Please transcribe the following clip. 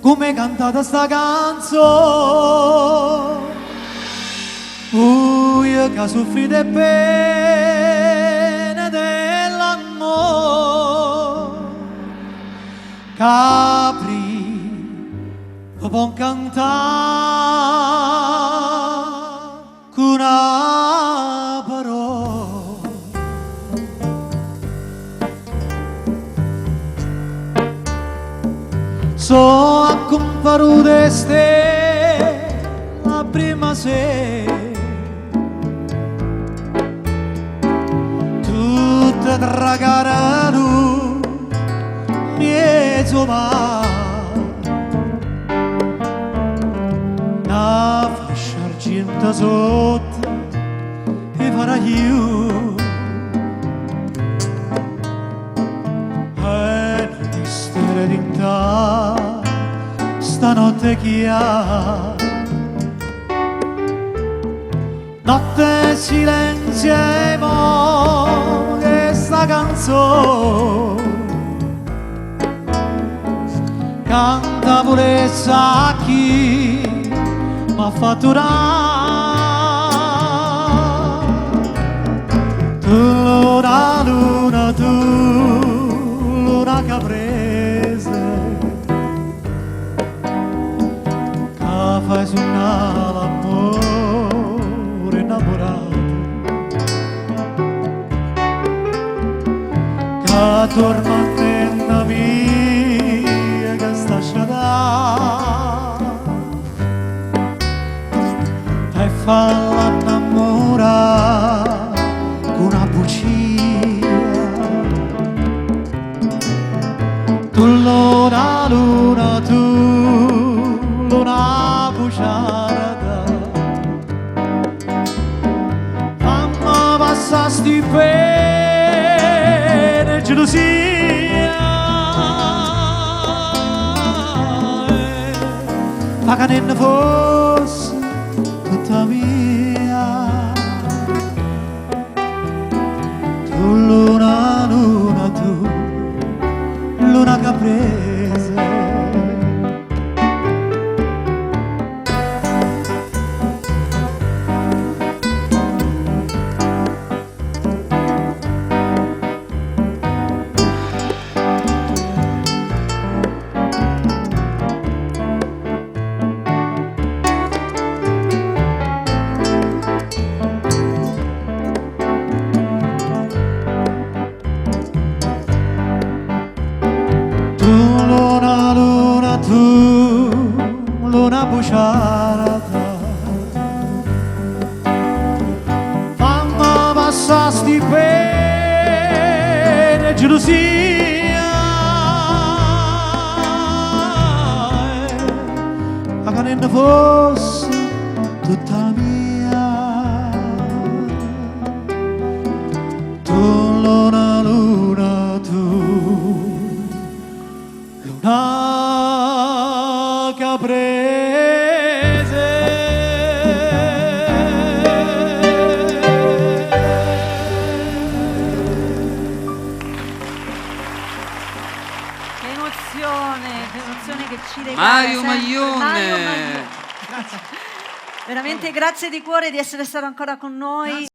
Come cantata sta canzone, io che soffri di pene dell'amore, capri lo può cantare con una parola. So a comparure ste la prima sera, tutta tragare tu mezzo mare, una fascia argenta sotto e farà io e non mistero d'inta stanotte chiara, notte silenzio e mo che sta canzone canta purezza a chi m'ha fatto tu luna luna, tu luna caprese, che fai suonare l'amore innamorato, che tormenta mia che sta sciadà e falla innamorare con una bugia. Tu luna luna, tu luna bugiarda, fammi passare sti pene gelosia, ma che non ne fosse tutta mia. Tu luna luna, tu luna caprese, luna bugiarda, fammi passare sti pene gelosia, ma che non fosse tutta mia. Tu luna luna, tu luna caprese. Che emozione che ci regala Mario sempre. Maglione. Grazie. Veramente grazie di cuore di essere stato ancora con noi.